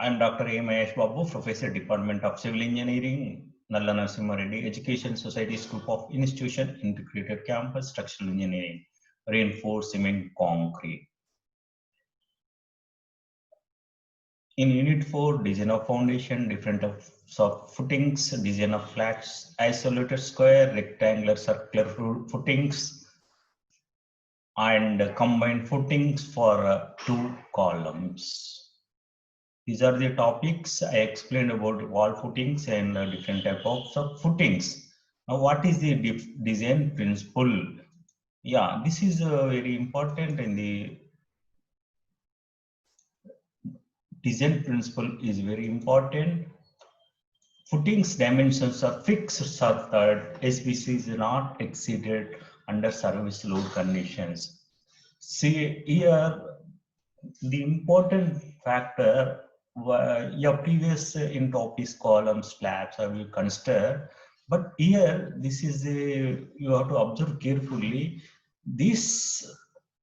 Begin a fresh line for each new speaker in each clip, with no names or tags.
I'm Dr. A. Mahesh Babu, Professor, Department of Civil Engineering, Nalla Narasimha Reddy Education Society's Group of Institution, Integrated Campus, Structural Engineering, Reinforced Cement Concrete. In Unit 4, design of foundation, different types of footings, design of flats, isolated square, rectangular, circular footings, and combined footings for 2 columns. These are the topics I explained about wall footings and different types of footings. Now, what is the design principle? Yeah, this is very important in the design principle is very important. Footings dimensions are fixed so that SBC is not exceeded under service load conditions. See here, the important factor your previous in topics columns slabs I will consider, but here this is a you have to observe carefully. This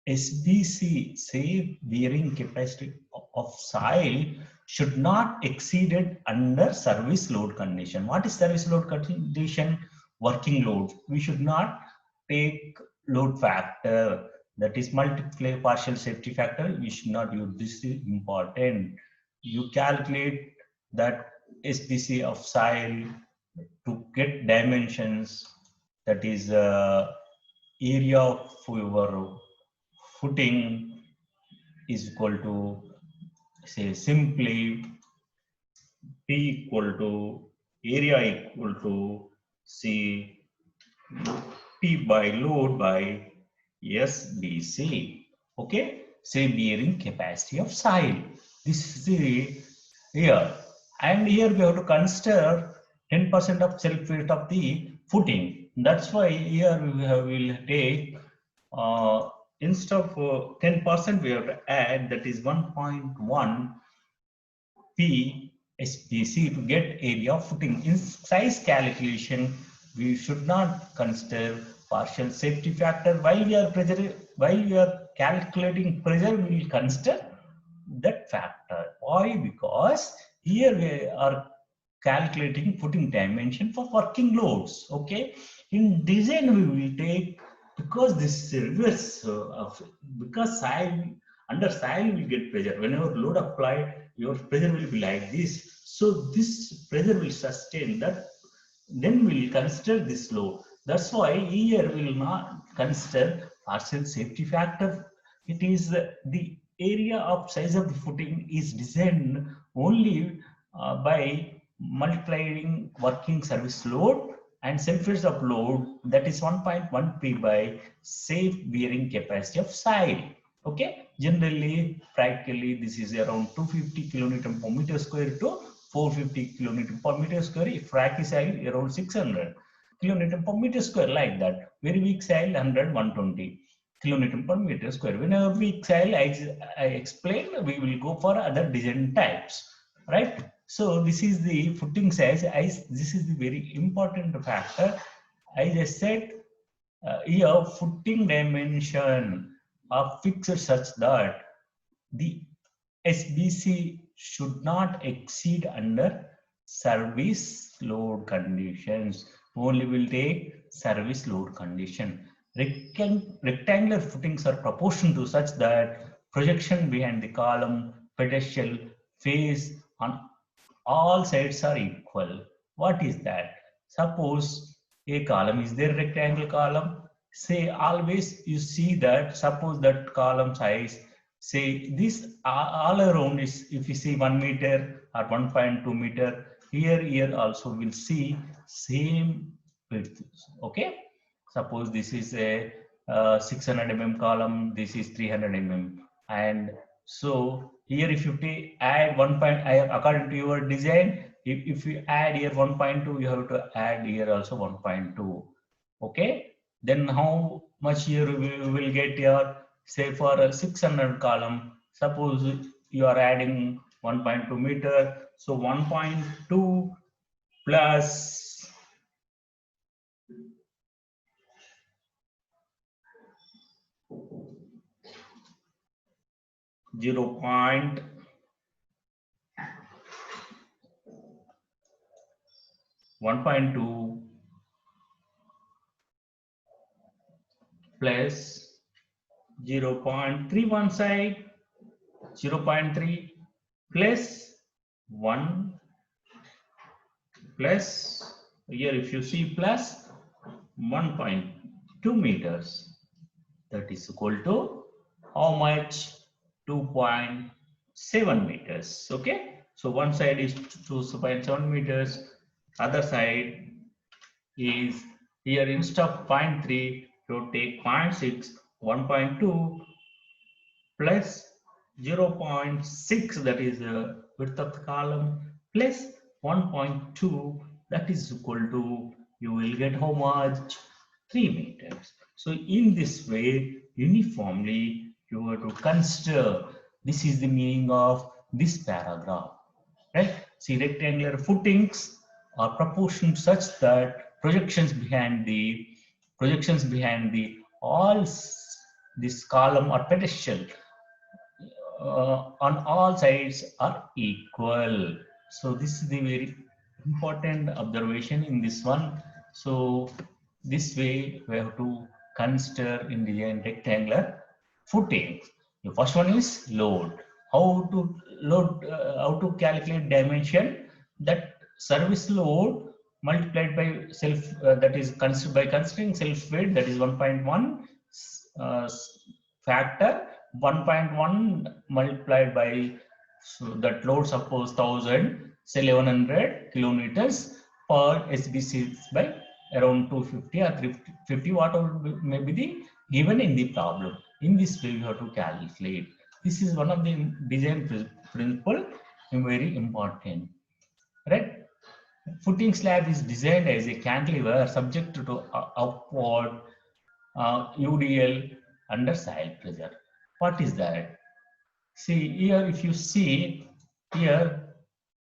SBC say bearing capacity of soil should not exceeded under service load condition. What is service load condition? Working load. We should not take load factor, that is multiply partial safety factor. We should not use this. Is important. You calculate that SBC of soil to get dimensions, that is area of your footing is equal to, say, simply P equal to area equal to C P by load by SBC. Okay, say bearing capacity of soil. This is the here, and here we have to consider 10% of self weight of the footing. That's why here we will take instead of 10% we have to add, that is 1.1 P SBC to get area of footing. In size calculation, we should not consider partial safety factor. While we are calculating pressure, we will consider that factor. Why? Because here we are calculating footing dimension for working loads. Okay, in design we will take, because this is reverse because soil, under soil will get pressure. Whenever load applied, your pressure will be like this. So this pressure will sustain that. Then we will consider this load. That's why here we will not consider partial safety factor. It is the area of size of the footing is designed only by multiplying working service load and self-weight of load, that is 1.1 P by safe bearing capacity of soil. Okay, generally practically this is around 250 kilonewton per meter square to 450 kilonewton per meter square. If rocky soil around 600 kilonewton per meter square, like that. Very weak soil 100 120 kilonewton per meter square. Whenever weak soil, I explained, we will go for other design types, right? So this is the footing size. This is the very important factor. I just said here footing dimension are fixed such that the SBC should not exceed under service load conditions. Only will take service load condition. Rectangular footings are proportional to such that projection behind the column, pedestal, face on all sides are equal. What is that? Suppose a column is there, rectangle column. Say always you see that, suppose that column size, say this all around is, if you see 1 meter or 1.2 meter, here also will see same width. Okay, suppose this is a 600 mm column, this is 300 mm, and so here if you add 1 point, according to your design, if you add here 1.2, you have to add here also 1.2. Okay, then how much here we will get here? Say for a 600 column, suppose you are adding 1.2 meter, so 1.2 plus 0.2 1.2 plus 0.3 one side, 0.3 plus 1 plus, here if you see plus 1.2 meters, that is equal to how much? 2.7 meters. Okay, so one side is 2.7 meters, other side is, here instead of 0.3 you take 0.6, 1.2 plus 0.6, that is the width of the column, plus 1.2, that is equal to, you will get how much? 3 meters. So in this way, uniformly you have to consider. This is the meaning of this paragraph, right? See, rectangular footings are proportioned such that projections behind the all this column or pedestal on all sides are equal. So this is the very important observation in this one. So this way we have to consider in design rectangular footing. The first one is load. How to load? How to calculate dimension? That service load multiplied by self, that is considered by considering self weight, that is 1.1 factor, 1.1 multiplied by, so that load suppose 1000, say 1100 kilonewtons per SBC by around 250 or 350, whatever may be the given in the problem. In this way, you have to calculate. This is one of the design principle, very important, right? Footing slab is designed as a cantilever subject to upward UDL under soil pressure. What is that? See here, if you see here,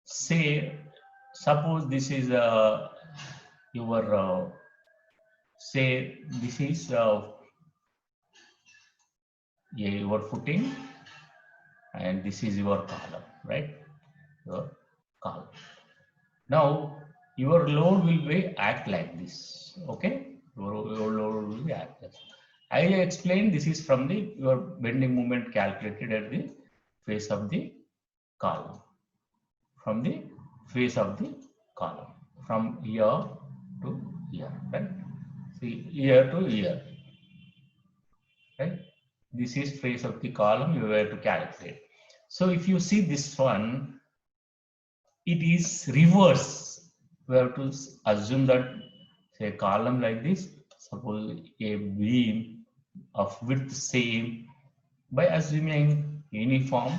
say, suppose this is your say this is your footing, and this is your column, right? Your column. Now your load will be act like this. Okay, your load will be act like this. I explained this is from the your bending moment calculated at the face of the column. From the face of the column, from here to here, right? See, here to here, right? This is face of the column you have to calculate. So if you see this one, it is reverse. We have to assume that, say, a column like this, suppose a beam of width same, by assuming uniform,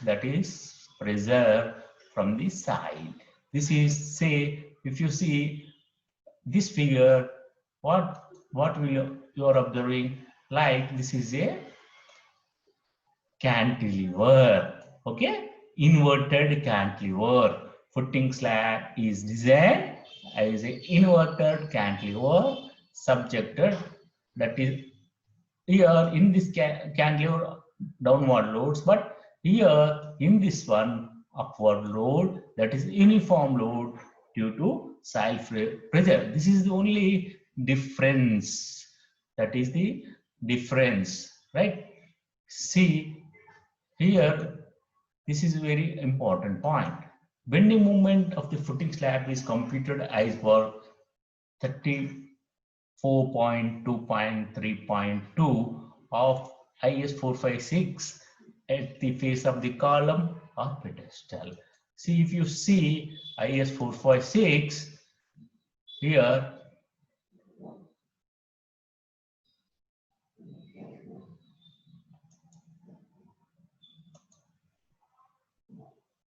that is pressure from the side. This is, say, if you see this figure, what will you are observing? Like this is a cantilever, okay, inverted cantilever. Footing slab is designed as an inverted cantilever subjected, that is here in this cantilever downward loads, but here in this one upward load, that is uniform load due to soil pressure. This is the only difference. That is the difference, right? See here, this is a very important point. Bending moment of the footing slab is computed as per 34.2.3.2 of IS 456 at the face of the column or pedestal. See, if you see IS 456 here,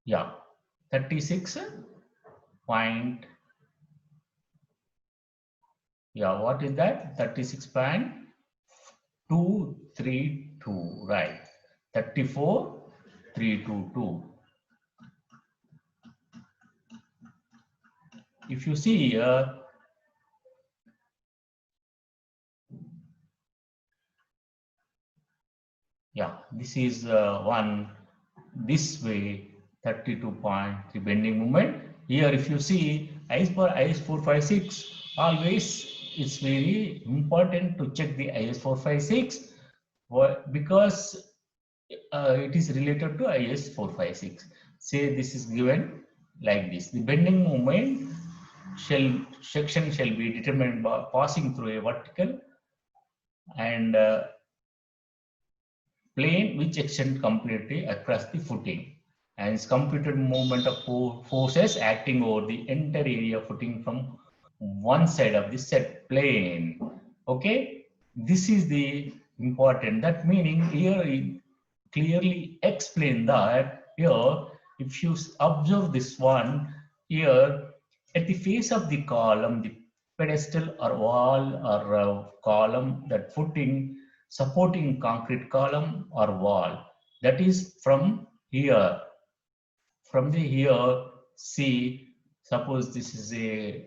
yeah, 36 point, yeah, what is that? 36.232, right? 34.322. If you see here, yeah, this is one this way, 32.3 bending moment. Here, if you see IS for IS 456, always it's very important to check the IS 456 because it is related to IS 456. Say this is given like this: the bending moment section shall be determined by passing through a vertical and plane which extend completely across the footing, and is computed movement of forces acting over the entire area of footing from one side of the set plane. Okay, this is the important. That meaning here it clearly explain that here, if you observe this one here, at the face of the column, the pedestal or wall or column, that footing supporting concrete column or wall, that is from here, from the here, see, suppose this is a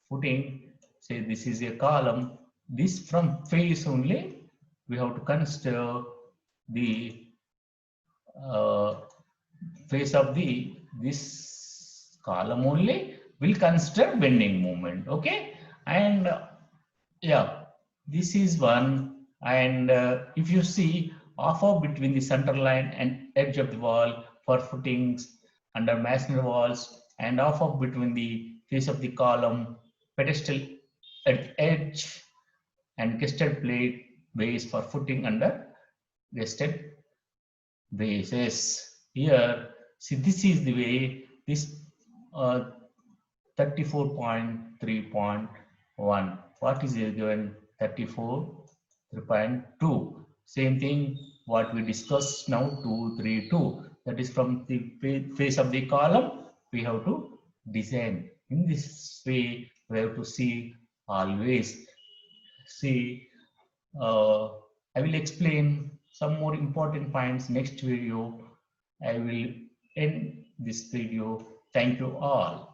footing, say this is a column, this from face only we have to consider the uh, face of the this column only will consider bending moment. Okay, and yeah, this is one. And if you see offer between the center line and edge of the wall for footings under masonry walls, and offer between the face of the column, pedestal at edge, and gusted plate base for footing under gusted bases. Here, see, this is the way this 34.3.1. What is it given? 34.3.2. Same thing what we discussed now, 232. That is from the face of the column. We have to design. In this way, we have to see always. See, I will explain some more important points next video. I will end this video. Thank you all.